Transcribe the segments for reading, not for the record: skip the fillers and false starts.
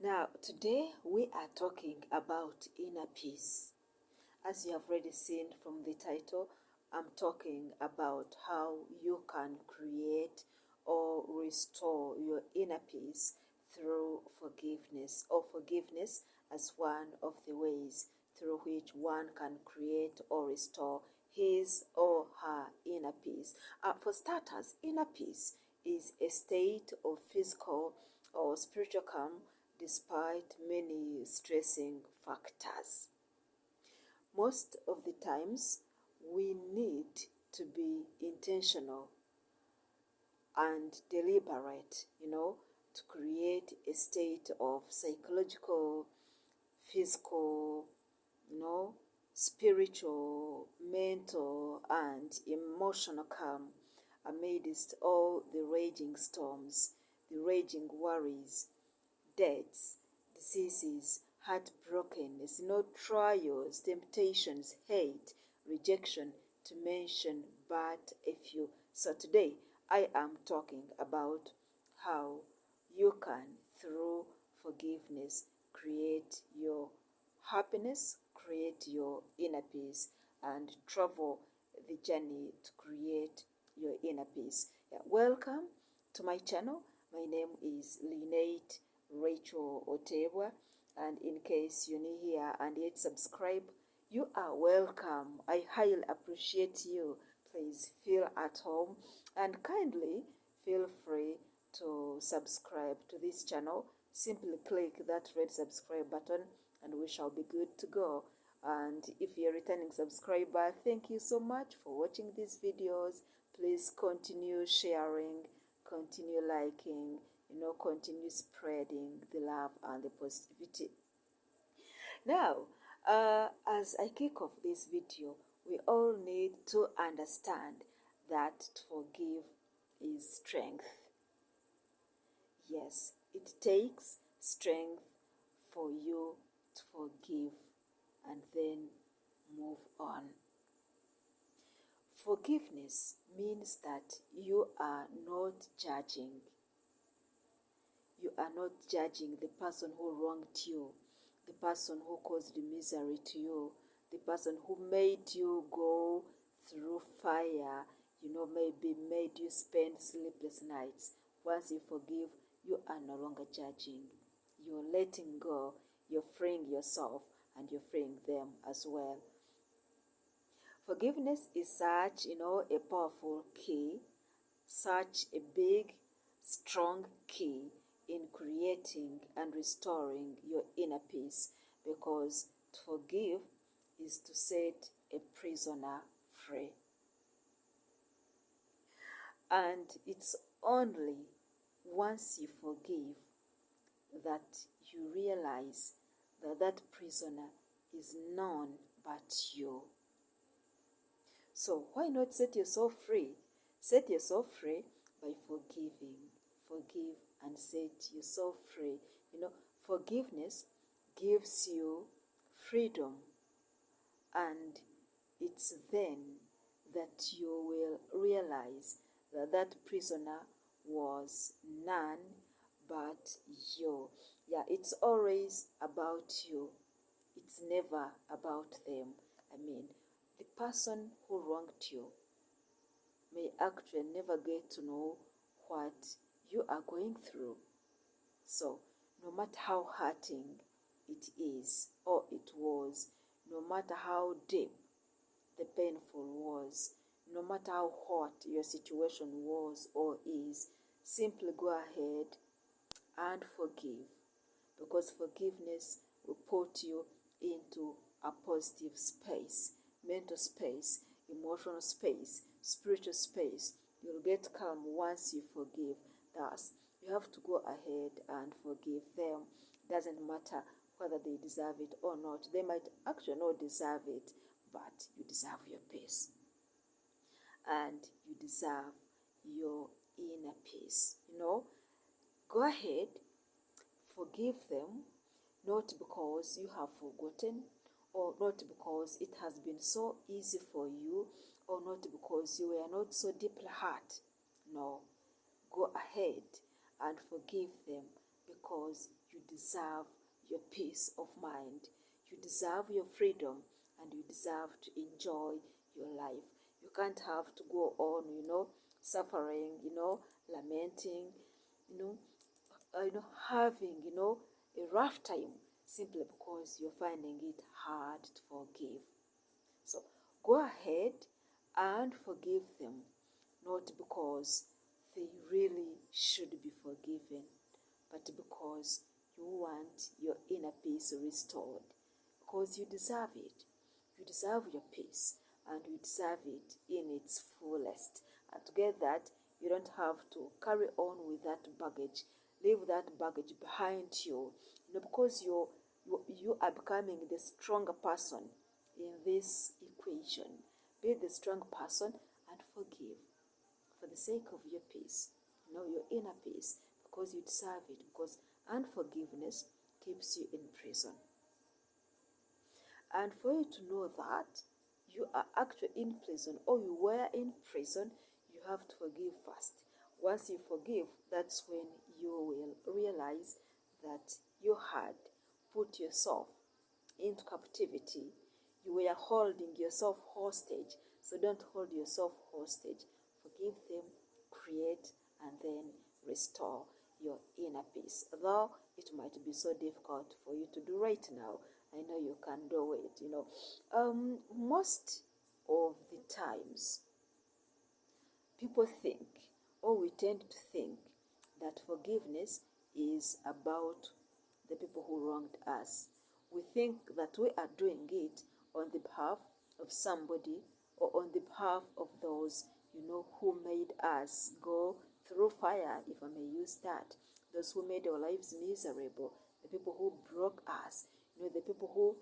Now, today we are talking about inner peace. As you have already seen from the title, I'm talking about how you can create or restore your inner peace through forgiveness, or forgiveness as one of the ways through which one can create or restore his or her inner peace. For starters, inner peace is a state of physical or spiritual calm despite many stressing factors. Most of the times, we need to be intentional and deliberate, to create a state of psychological, physical, spiritual, mental, and emotional calm amidst all the raging storms, the raging worries, deaths, diseases, heartbrokenness, trials, temptations, hate, rejection, to mention but a few. So today I am talking about how you can, through forgiveness, create your happiness, create your inner peace, and travel the journey to create your inner peace. Yeah, welcome to my channel. My name is Lynette Rachel Oteebwa, and in case you're new here and yet subscribe, you are welcome. I highly appreciate you. Please feel at home and kindly feel free to subscribe to this channel. Simply click that red subscribe button and we shall be good to go. And if you're a returning subscriber, thank you so much for watching these videos. Please continue sharing, continue liking, continue spreading the love and the positivity. Now, as I kick off this video, we all need to understand that to forgive is strength. Yes, it takes strength for you to forgive and then move on. Forgiveness means that you are not judging. You are not judging the person who wronged you, the person who caused misery to you, the person who made you go through fire, maybe made you spend sleepless nights. Once you forgive, you are no longer judging. You're letting go, you're freeing yourself, and you're freeing them as well. Forgiveness is such, a powerful key, such a big, strong key in creating and restoring your inner peace, because to forgive is to set a prisoner free. And it's only once you forgive that you realize that that prisoner is none but you. So why not set yourself free? Set yourself free by forgiving. Forgive and set yourself free. Forgiveness gives you freedom, and it's then that you will realize that that prisoner was none but you. Yeah, it's always about you. It's never about them. The person who wronged you may actually never get to know what you are going through. So, no matter how hurting it is or it was, no matter how deep the painful was, no matter how hot your situation was or is, simply go ahead and forgive, because forgiveness will put you into a positive space, mental space, emotional space, spiritual space. You'll get calm once you forgive. Thus, you have to go ahead and forgive them. Doesn't matter whether they deserve it or not. They might actually not deserve it, but you deserve your peace. And you deserve your inner peace. Go ahead, forgive them, not because you have forgotten, or not because it has been so easy for you, or not because you were not so deeply hurt. No, go ahead and forgive them because you deserve your peace of mind. You deserve your freedom, and you deserve to enjoy your life. You can't have to go on, suffering, lamenting, you know, having, a rough time simply because you're finding it hard to forgive. So go ahead and forgive them, not because they really should be forgiven, but because you want your inner peace restored, because you deserve it. You deserve your peace, and you deserve it in its fullest. And to get that, you don't have to carry on with that baggage. Leave that baggage behind you, because you are becoming the stronger person in this equation. Be the strong person and forgive for the sake of your peace, your inner peace, because you deserve it, because unforgiveness keeps you in prison. And for you to know that you are actually in prison, or you were in prison, you have to forgive first. Once you forgive, that's when you will realize that you had put yourself into captivity. You were holding yourself hostage. So don't hold yourself hostage. Forgive them, create, and then restore your inner peace. Though it might be so difficult for you to do right now, I know you can do it. Most of the times, people think, or we tend to think, that forgiveness is about the people who wronged us. We think that we are doing it on the behalf of somebody, or on the behalf of those, who made us go through fire, if I may use that. Those who made our lives miserable, the people who broke us, the people who,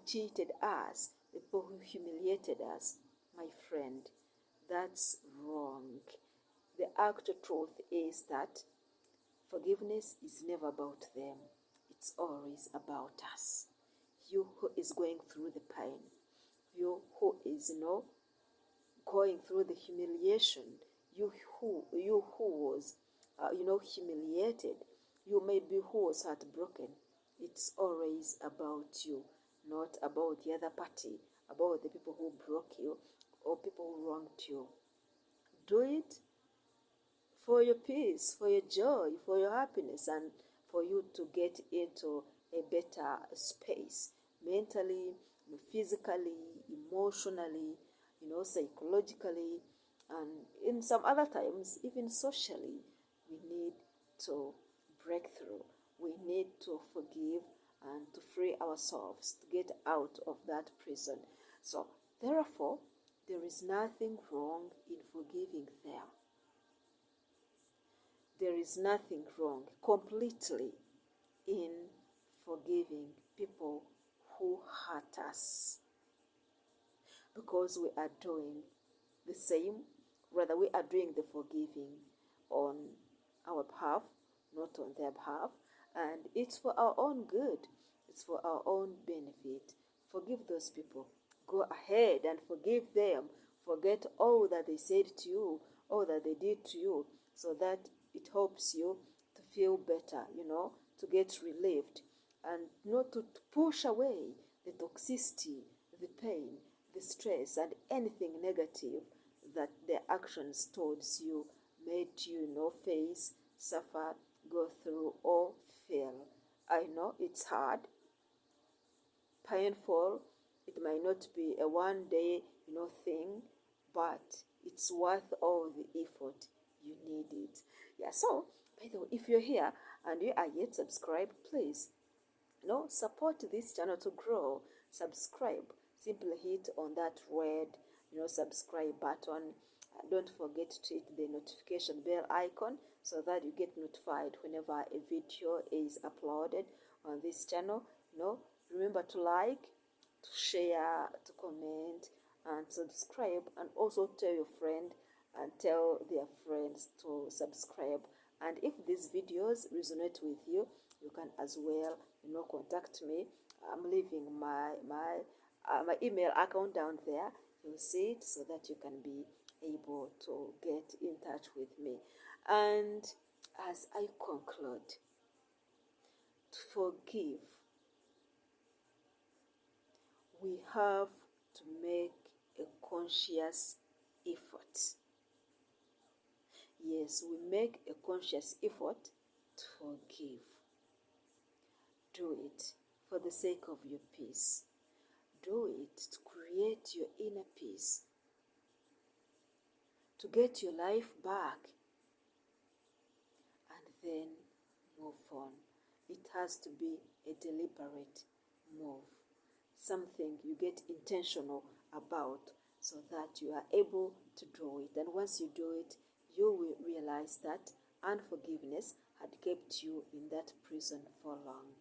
cheated us, the people who humiliated us. My friend, that's wrong. The actual truth is that forgiveness is never about them. It's always about us. You who is going through the pain. You who is, going through the humiliation. You who was, humiliated. You may be who was heartbroken. It's always about you, not about the other party, about the people who broke you or people who wronged you. Do it for your peace, for your joy, for your happiness, and for you to get into a better space mentally, physically, emotionally, psychologically, and in some other times, even socially. We need to break through. We need to forgive and to free ourselves to get out of that prison. So, therefore, there is nothing wrong in forgiving them. There is nothing wrong completely in forgiving people who hurt us, because we are doing the same, rather, we are doing the forgiving on our behalf, not on their behalf, and it's for our own good, it's for our own benefit. Forgive those people. Go ahead and forgive them. Forget all that they said to you, all that they did to you, so that it helps you to feel better, to get relieved, and not to push away the toxicity, the pain, the stress, and anything negative that their actions towards you made you, face, suffer, go through, or feel. I know it's hard, painful. It might not be a one day, thing, but it's worth all the effort. You need it. Yeah, so, by the way, if you're here and you are yet subscribed, please, support this channel to grow. Subscribe. Simply hit on that red, subscribe button. Don't forget to hit the notification bell icon so that you get notified whenever a video is uploaded on this channel. Remember to like, to share, to comment, and subscribe, and also tell your friend and tell their friends to subscribe. And if these videos resonate with you, you can as well, contact me. I'm leaving my email account down there. You'll see it so that you can be able to get in touch with me. And as I conclude, to forgive, we have to make a conscious effort. Yes, we make a conscious effort to forgive. Do it for the sake of your peace. Do it to create your inner peace, to get your life back, and then move on. It has to be a deliberate move, something you get intentional about so that you are able to do it. And once you do it, you will realize that unforgiveness had kept you in that prison for long,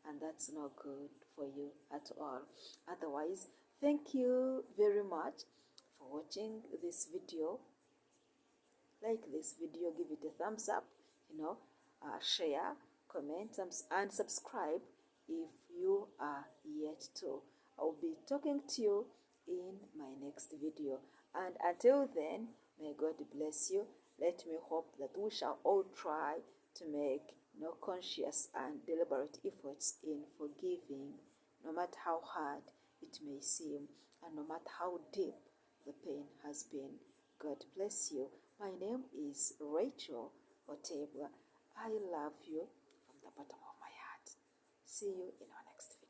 and that's not good for you at all. Otherwise, thank you very much for watching this video. Like this video, give it a thumbs up, share, comment, and subscribe if you are yet to. I will be talking to you in my next video, and until then, may God bless you. Let me hope that we shall all try to make conscious and deliberate efforts in forgiving, no matter how hard it may seem and no matter how deep the pain has been. God bless you. My name is Rachel Oteebwa. I love you from the bottom of my heart. See you in our next video.